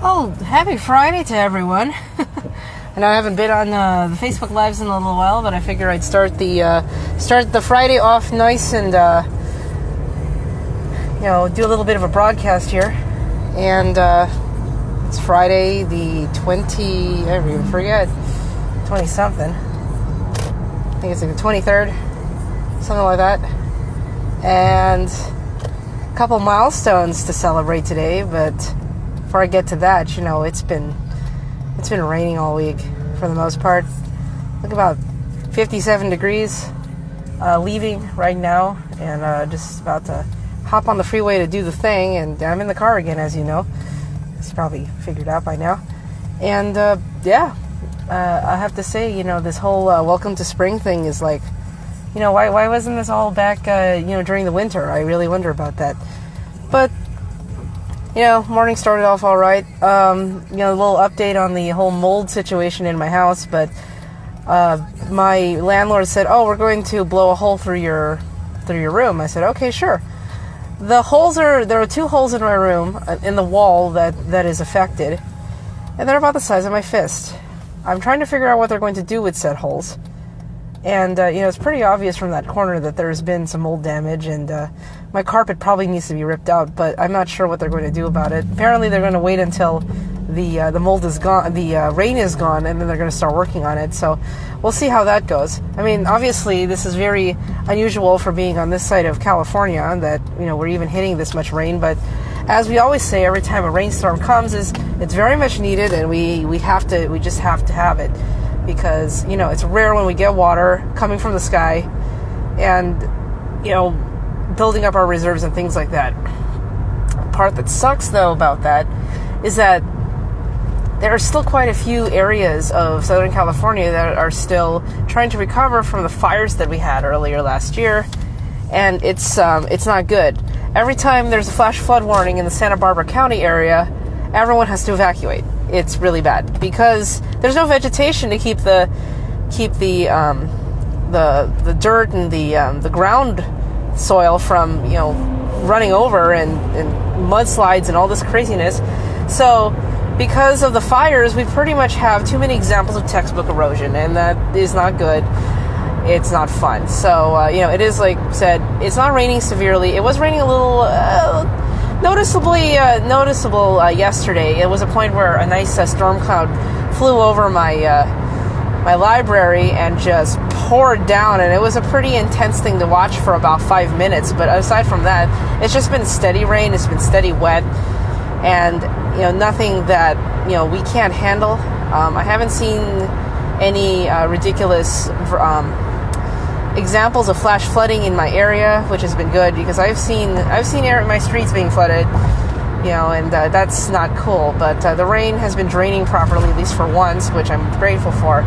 Oh, happy Friday to everyone. I know I haven't been on the Facebook Lives in a little while, but I figure I'd start the Friday off nice and do a little bit of a broadcast here. And it's Friday the 20, I even forget, 20 something. I think it's like the 23rd, something like that. And a couple milestones to celebrate today, but before I get to that, it's been raining all week for the most part. Look, about 57 degrees. Leaving right now, and just about to hop on the freeway to do the thing. And I'm in the car again, as you know. It's probably figured out by now. And I have to say, this whole welcome to spring thing is like, why wasn't this all back, during the winter? I really wonder about that. But morning started off all right. A little update on the whole mold situation in my house. But my landlord said, "Oh, we're going to blow a hole through your room." I said, "Okay, sure." There are two holes in my room in the wall that is affected, and they're about the size of my fist. I'm trying to figure out what they're going to do with said holes. And, it's pretty obvious from that corner that there's been some mold damage, and my carpet probably needs to be ripped out, but I'm not sure what they're going to do about it. Apparently they're going to wait until the mold is gone, the rain is gone, and then they're going to start working on it. So we'll see how that goes. I mean, obviously this is very unusual for being on this side of California, that, we're even hitting this much rain, but as we always say, every time a rainstorm comes, it's very much needed, and we just have to have it. Because, it's rare when we get water coming from the sky and, building up our reserves and things like that. The part that sucks, though, about that is that there are still quite a few areas of Southern California that are still trying to recover from the fires that we had earlier last year, and it's not good. Every time there's a flash flood warning in the Santa Barbara County area, everyone has to evacuate. It's really bad because there's no vegetation to keep the dirt and the ground soil from running over and mudslides and all this craziness. So because of the fires, we pretty much have too many examples of textbook erosion, and that is not good. It's not fun. So it is, like I said, it's not raining severely. It was raining a little. Noticeable yesterday. It was a point where a nice storm cloud flew over my library and just poured down, and it was a pretty intense thing to watch for about 5 minutes. But aside from that, it's just been steady rain. It's been steady wet, and nothing that we can't handle. I haven't seen any ridiculous examples of flash flooding in my area, which has been good because I've seen my streets being flooded, and that's not cool. But the rain has been draining properly, at least for once, which I'm grateful for,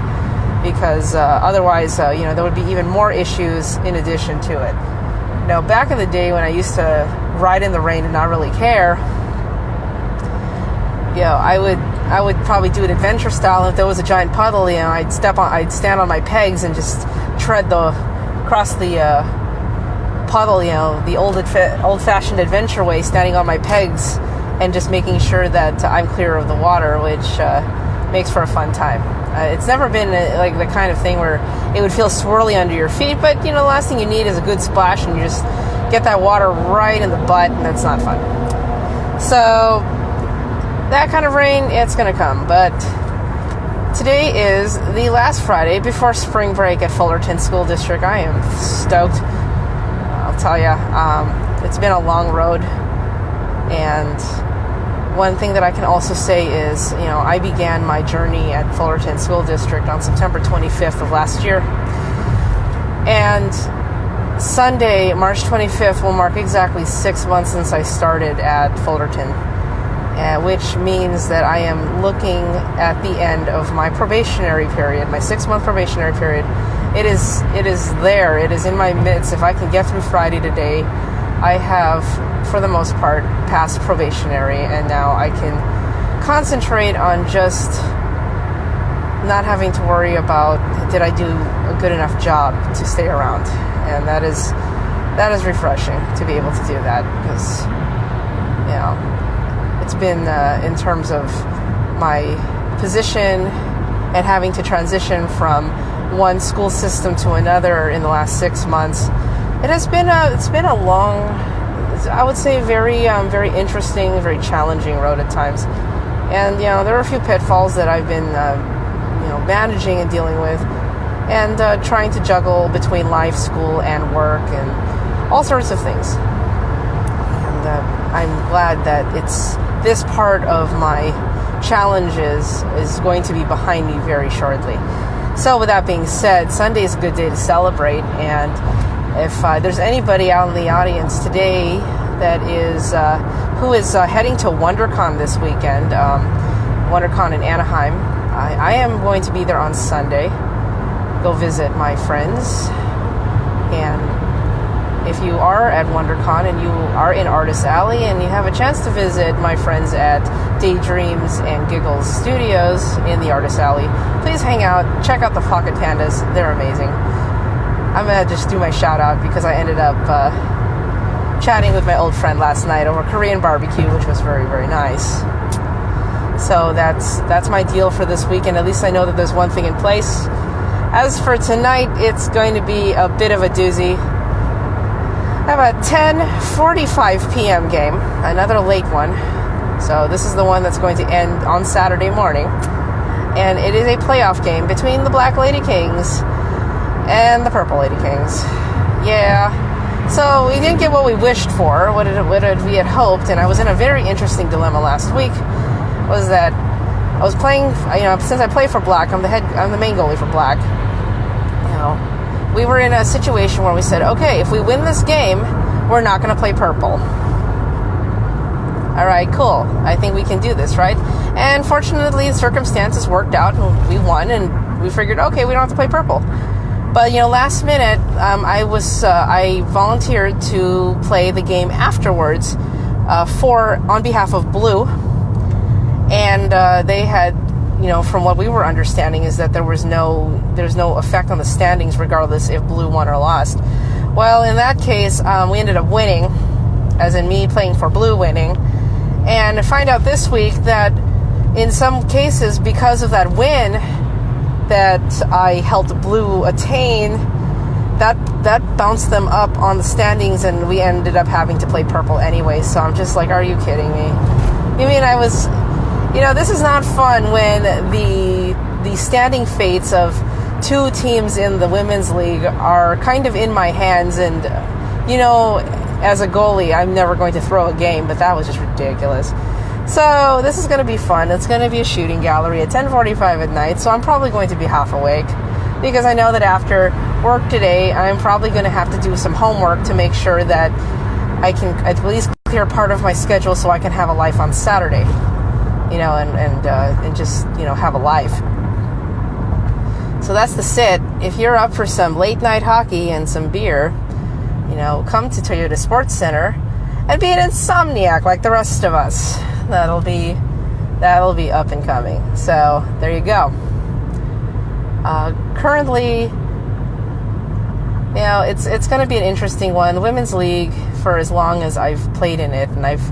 because otherwise, there would be even more issues in addition to it. Back in the day when I used to ride in the rain and not really care, I would probably do it adventure style. If there was a giant puddle, I'd stand on my pegs and just tread across the puddle, the old-fashioned adventure way, standing on my pegs and just making sure that I'm clear of the water, which makes for a fun time. It's never been like the kind of thing where it would feel swirly under your feet, but the last thing you need is a good splash, and you just get that water right in the butt, and that's not fun. So that kind of rain, it's going to come, but today is the last Friday before spring break at Fullerton School District. I am stoked. I'll tell you, it's been a long road. And one thing that I can also say is, I began my journey at Fullerton School District on September 25th of last year. And Sunday, March 25th, will mark exactly 6 months since I started at Fullerton. Which means that I am looking at the end of my probationary period, my 6-month probationary period. It is there. It is in my midst. If I can get through Friday today, I have, for the most part, passed probationary, and now I can concentrate on just not having to worry about, did I do a good enough job to stay around? And that is refreshing to be able to do that, because it's been in terms of my position and having to transition from one school system to another in the last 6 months. It's been a long, I would say, very interesting, very challenging road at times. And there are a few pitfalls that I've been managing and dealing with, and trying to juggle between life, school, and work, and all sorts of things. And I'm glad that this part of my challenges is going to be behind me very shortly. So with that being said, Sunday is a good day to celebrate, and if there's anybody out in the audience today that is who is heading to WonderCon this weekend, WonderCon in Anaheim, I am going to be there on Sunday. Go visit my friends. And if you are at WonderCon and you are in Artist Alley and you have a chance to visit my friends at Daydreams and Giggles Studios in the Artist Alley, please hang out, check out the Pocket Pandas. They're amazing. I'm going to just do my shout out because I ended up chatting with my old friend last night over Korean barbecue, which was very, very nice. So that's my deal for this weekend. At least I know that there's one thing in place. As for tonight, it's going to be a bit of a doozy. I have a 10:45 p.m. game, another late one. So this is the one that's going to end on Saturday morning. And it is a playoff game between the Black Lady Kings and the Purple Lady Kings. Yeah. So we didn't get what we wished for, what we had hoped, and I was in a very interesting dilemma last week. Was that I was playing, since I play for Black, I'm the main goalie for Black. We were in a situation where we said, okay, if we win this game, we're not going to play Purple. All right, cool. I think we can do this, right? And fortunately, the circumstances worked out, and we won, and we figured, okay, we don't have to play Purple. But last minute, I volunteered to play the game afterwards on behalf of Blue. And they had, from what we were understanding, is that there's no effect on the standings regardless if Blue won or lost. Well, in that case, we ended up winning, as in me playing for Blue winning. And I find out this week that in some cases, because of that win that I helped Blue attain, that bounced them up on the standings, and we ended up having to play Purple anyway. So I'm just like, are you kidding me? You mean I was... this is not fun when the standing fates of two teams in the women's league are kind of in my hands, and as a goalie, I'm never going to throw a game, but that was just ridiculous. So this is going to be fun. It's going to be a shooting gallery at 10:45 at night, so I'm probably going to be half awake because I know that after work today, I'm probably going to have to do some homework to make sure that I can at least clear part of my schedule so I can have a life on Saturday. And just, have a life. So that's the sit. If you're up for some late night hockey and some beer, come to Toyota Sports Center and be an insomniac like the rest of us. That'll be up and coming. So there you go. Currently, it's going to be an interesting one. The Women's League, for as long as I've played in it, and I've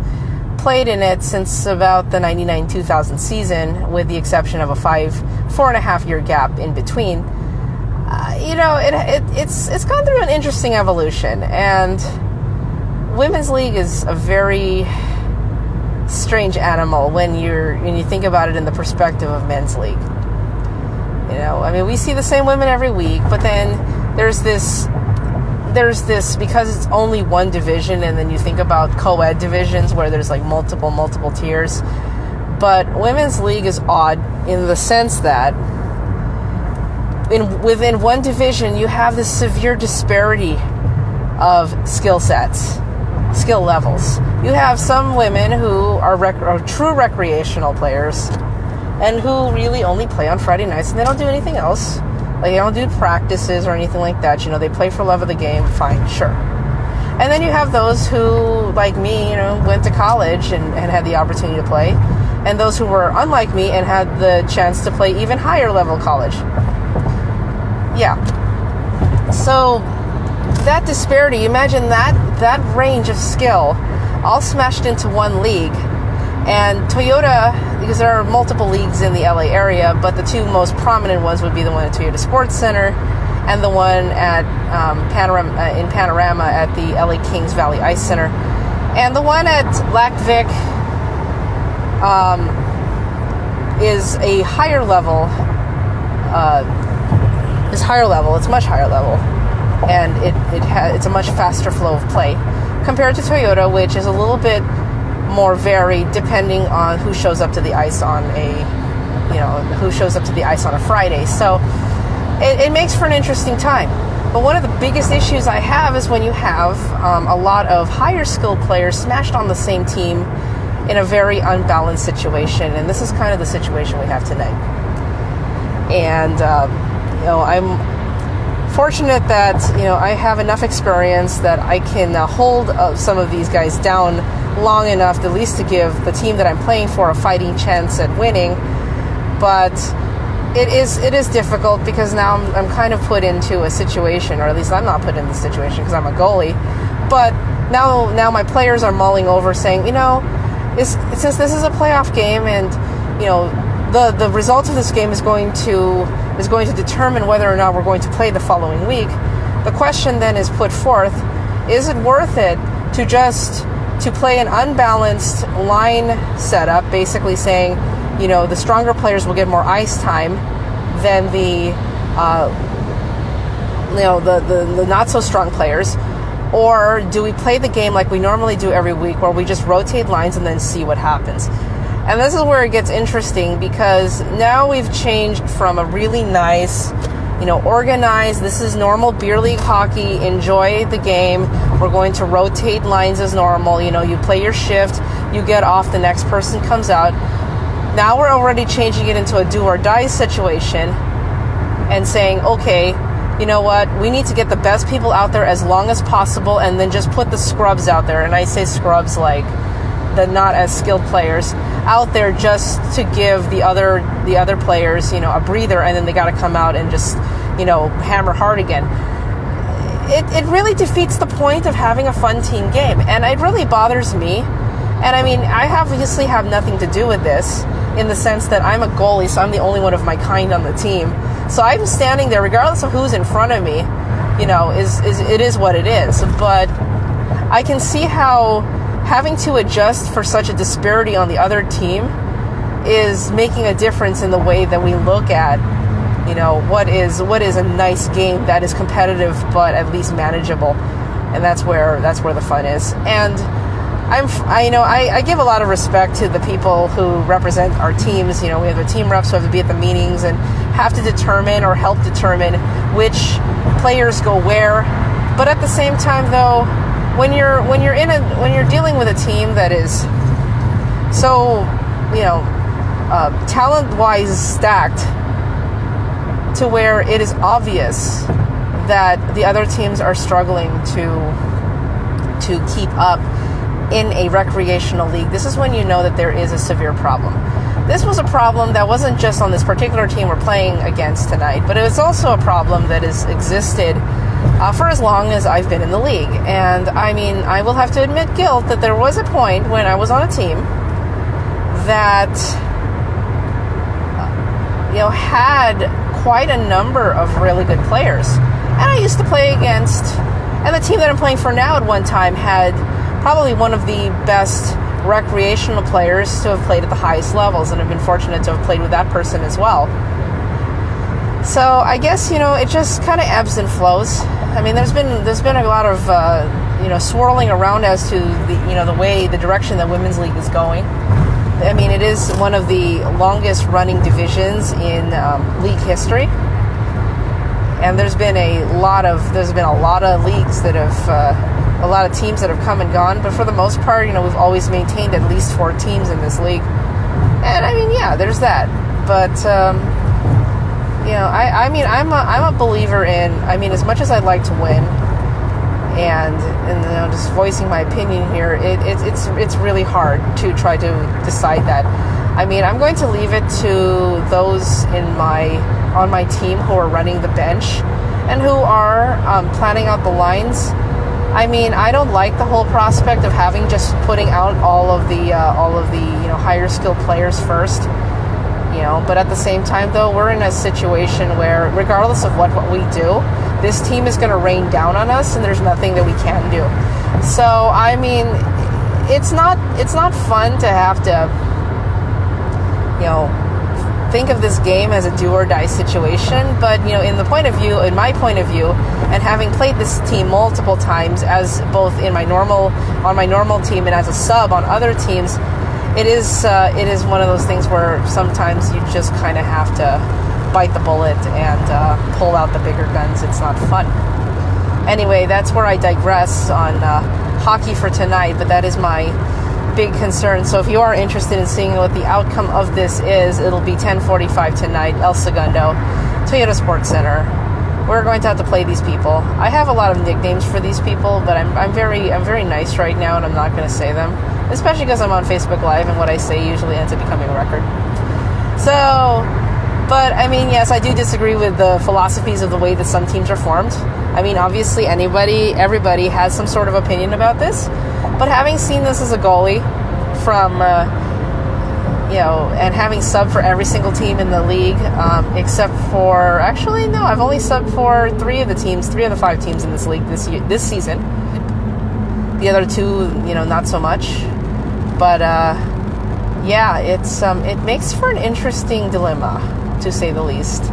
played in it since about the 99-2000 season, with the exception of a 4.5 year gap in between. It's gone through an interesting evolution, and Women's League is a very strange animal when you think about it in the perspective of Men's League. We see the same women every week, but then there's this, because it's only one division, and then you think about co-ed divisions where there's like multiple tiers. But Women's League is odd in the sense that within one division you have this severe disparity of skill sets, skill levels. You have some women who are true recreational players and who really only play on Friday nights, and they don't do anything else. Like, they don't do practices or anything like that. They play for love of the game. Fine, sure. And then you have those who, like me, went to college and had the opportunity to play. And those who were unlike me and had the chance to play even higher level college. Yeah. So that disparity, imagine that range of skill all smashed into one league. And Toyota, because there are multiple leagues in the LA area, but the two most prominent ones would be the one at Toyota Sports Center and the one at Panorama at the LA Kings Valley Ice Center. And the one at Lac Vic is a higher level. It's higher level. It's much higher level, and it's a much faster flow of play compared to Toyota, which is a little bit more varied depending on who shows up to the ice on a Friday. So it makes for an interesting time. But one of the biggest issues I have is when you have a lot of higher skilled players smashed on the same team in a very unbalanced situation, and this is kind of the situation we have tonight. And I'm fortunate that I have enough experience that I can hold some of these guys down long enough, at least to give the team that I'm playing for a fighting chance at winning. But it is difficult because now I'm kind of put into a situation, or at least I'm not put in the situation because I'm a goalie. But now my players are mulling over, saying, since this is a playoff game, and the result of this game is going to determine whether or not we're going to play the following week. The question then is put forth: is it worth it to play an unbalanced line setup, basically saying, the stronger players will get more ice time than the not so strong players? Or do we play the game like we normally do every week, where we just rotate lines and then see what happens? And this is where it gets interesting, because now we've changed from a really nice, organized, this is normal beer league hockey, enjoy the game, we're going to rotate lines as normal, you play your shift, you get off, the next person comes out. Now we're already changing it into a do or die situation and saying, okay, you know what, we need to get the best people out there as long as possible, and then just put the scrubs out there. And I say scrubs like the not as skilled players out there, just to give the other players, a breather, and then they got to come out and just, hammer hard again. It really defeats the point of having a fun team game, and it really bothers me. And I mean, I obviously have nothing to do with this, in the sense that I'm a goalie, so I'm the only one of my kind on the team. So I'm standing there, regardless of who's in front of me, it is what it is. But I can see how having to adjust for such a disparity on the other team is making a difference in the way that we look at, what is a nice game that is competitive but at least manageable. And that's where the fun is. And I give a lot of respect to the people who represent our teams. We have the team reps who have to be at the meetings and have to determine or help determine which players go where. But at the same time, though, when you're dealing with a team that is so talent-wise stacked, to where it is obvious that the other teams are struggling to keep up in a recreational league, this is when you know that there is a severe problem. This was a problem that wasn't just on this particular team we're playing against tonight, but it was also a problem that has existed for as long as I've been in the league. And I mean, I will have to admit guilt that there was a point when I was on a team that had quite a number of really good players. And I used to play against, and the team that I'm playing for now at one time had probably one of the best recreational players to have played at the highest levels, and I've been fortunate to have played with that person as well. So I guess, it just kind of ebbs and flows. I mean, there's been a lot of, swirling around as to the direction that Women's League is going. I mean, it is one of the longest running divisions in league history. And there's been a lot of leagues that have, a lot of teams that have come and gone. But for the most part, we've always maintained at least 4 teams in this league. And I mean, yeah, there's that. But, I'm a believer in, as much as I'd like to win, and just voicing my opinion here, it's really hard to try to decide that. I mean, I'm going to leave it to those on my team who are running the bench and who are planning out the lines. I mean, I don't like the whole prospect of having just putting out all of the higher skilled players first. But at the same time, though, we're in a situation where, regardless of what we do, this team is going to rain down on us, and there's nothing that we can do. So, I mean, it's not fun to have to, think of this game as a do or die situation. But in my point of view, and having played this team multiple times as both on my normal team and as a sub on other teams, it is one of those things where sometimes you just kind of have to bite the bullet and pull out the bigger guns. It's not fun. Anyway, that's where I digress on hockey for tonight, but that is my big concern. So if you are interested in seeing what the outcome of this is, it'll be 10:45 tonight, El Segundo, Toyota Sports Center. We're going to have to play these people. I have a lot of nicknames for these people, but I'm very nice right now, and I'm not going to say them, especially because I'm on Facebook Live, and what I say usually ends up becoming a record. So, but I mean, yes, I do disagree with the philosophies of the way that some teams are formed. I mean, obviously, everybody has some sort of opinion about this, but having seen this as a goalie from, and having subbed for every single team in the league, except for, actually, no, I've only subbed for three of the 5 teams in this league this season. The other 2, not so much. But, it makes for an interesting dilemma, to say the least.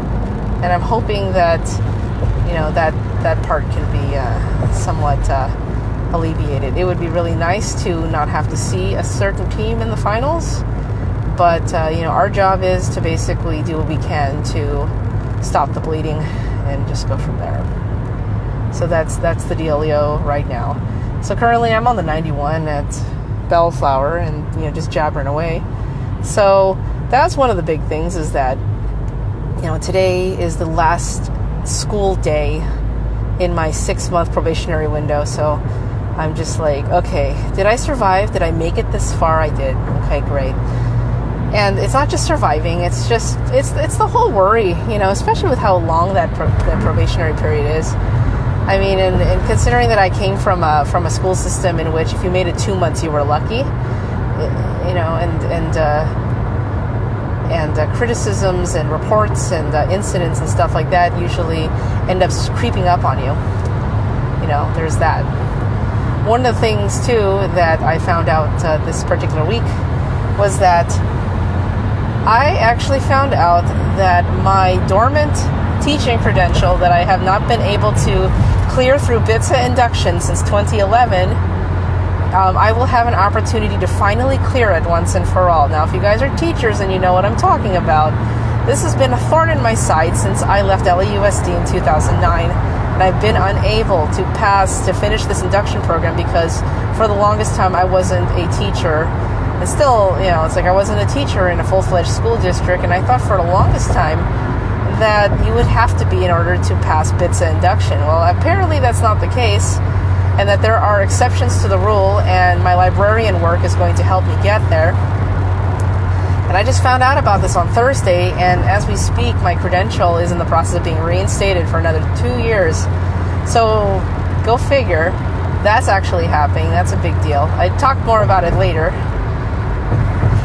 And I'm hoping that, that part can be somewhat alleviated. It would be really nice to not have to see a certain team in the finals. But, our job is to basically do what we can to stop the bleeding and just go from there. So that's the dealio right now. So currently I'm on the 91 at Bellflower and, just jabbering away. So that's one of the big things, is that, today is the last school day in my 6-month probationary window. So I'm just like, okay, did I survive? Did I make it this far? I did. Okay, great. And it's not just surviving, it's the whole worry, especially with how long that probationary period is. I mean, and considering that I came from a school system in which if you made it 2 months, you were lucky, and criticisms and reports and incidents and stuff like that usually end up creeping up on you. There's that. One of the things, too, that I found out this particular week was that I actually found out that my dormant teaching credential that I have not been able to clear through BITSA induction since 2011, I will have an opportunity to finally clear it once and for all. Now, if you guys are teachers and you know what I'm talking about, this has been a thorn in my side since I left LAUSD in 2009, and I've been unable to finish this induction program because for the longest time I wasn't a teacher. And still, it's like I wasn't a teacher in a full-fledged school district, and I thought for the longest time that you would have to be in order to pass BITSA induction. Well, apparently that's not the case, and that there are exceptions to the rule, and my librarian work is going to help me get there. And I just found out about this on Thursday, and as we speak, my credential is in the process of being reinstated for another 2 years. So, go figure. That's actually happening. That's a big deal. I talk more about it later.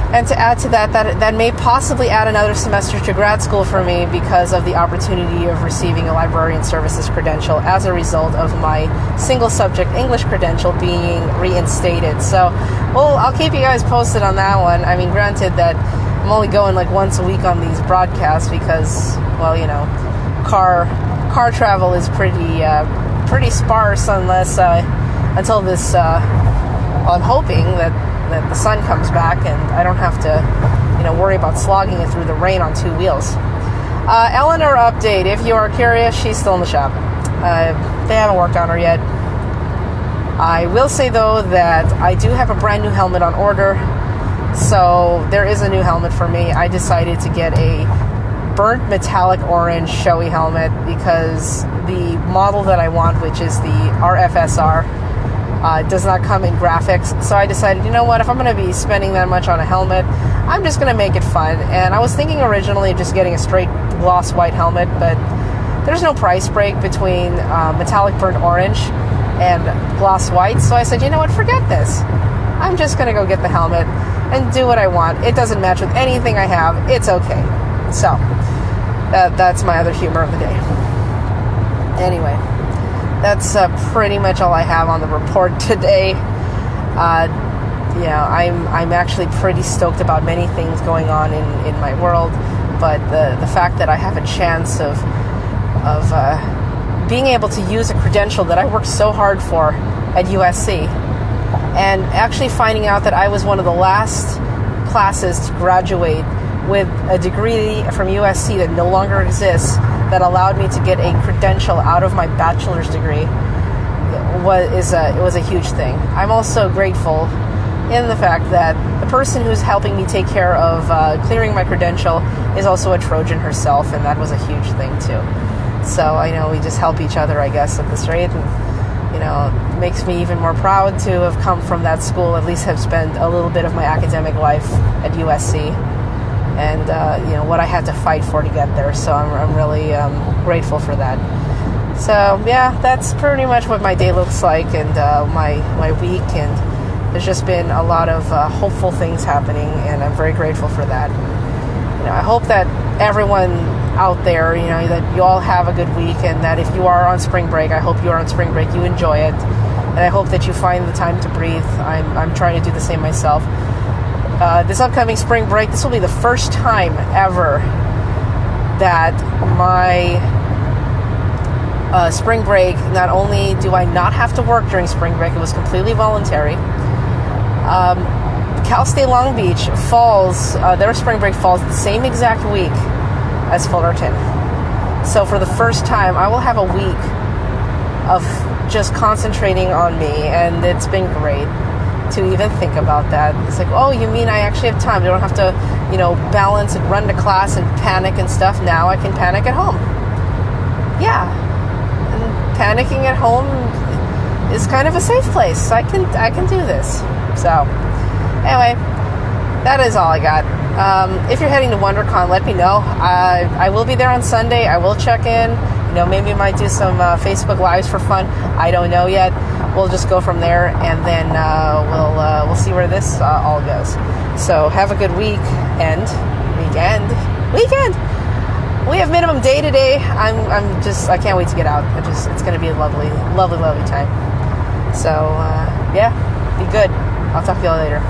And to add to that may possibly add another semester to grad school for me because of the opportunity of receiving a librarian services credential as a result of my single subject English credential being reinstated. So, I'll keep you guys posted on that one. I mean, granted that I'm only going like once a week on these broadcasts because, car travel is pretty sparse until this. I'm hoping that the sun comes back and I don't have to, worry about slogging it through the rain on 2 wheels. Eleanor update. If you are curious, she's still in the shop. They haven't worked on her yet. I will say, though, that I do have a brand new helmet on order. So there is a new helmet for me. I decided to get a burnt metallic orange showy helmet because the model that I want, which is the RFSR, does not come in graphics. So I decided, you know what, if I'm going to be spending that much on a helmet, I'm just going to make it fun. And I was thinking originally of just getting a straight gloss white helmet, but there's no price break between metallic burnt orange and gloss white. So I said, you know what, forget this. I'm just going to go get the helmet and do what I want. It doesn't match with anything I have. It's okay. So that's my other humor of the day. Anyway, that's pretty much all I have on the report today. I'm actually pretty stoked about many things going on in my world, but the fact that I have a chance of being able to use a credential that I worked so hard for at USC, and actually finding out that I was one of the last classes to graduate with a degree from USC that no longer exists, that allowed me to get a credential out of my bachelor's degree, it was a huge thing. I'm also grateful in the fact that the person who's helping me take care of clearing my credential is also a Trojan herself, and that was a huge thing too. So I know we just help each other, I guess, at this rate, and it makes me even more proud to have come from that school, at least have spent a little bit of my academic life at USC, and what I had to fight for to get there. So I'm really grateful for that. So yeah, that's pretty much what my day looks like, and my week, and there's just been a lot of hopeful things happening, and I'm very grateful for that. I hope that everyone out there, that you all have a good week, and that if you are on spring break, I hope you are on spring break, you enjoy it, and I hope that you find the time to breathe. I'm trying to do the same myself. This upcoming spring break, this will be the first time ever that my spring break, not only do I not have to work during spring break, it was completely voluntary. Cal State Long Beach falls, their spring break falls the same exact week as Fullerton. So for the first time, I will have a week of just concentrating on me, and it's been great to even think about that. It's like, oh, you mean I actually have time? I don't have to, balance and run to class and panic and stuff. Now I can panic at home. Yeah. And panicking at home is kind of a safe place. I can do this. So anyway, that is all I got. If you're heading to WonderCon, let me know. I will be there on Sunday. I will check in. Maybe I might do some Facebook Lives for fun. I don't know yet. We'll just go from there, and then we'll see where this all goes. So have a good weekend. We have minimum day today. I can't wait to get out. It's going to be a lovely, lovely, lovely time. So yeah, be good. I'll talk to you all later.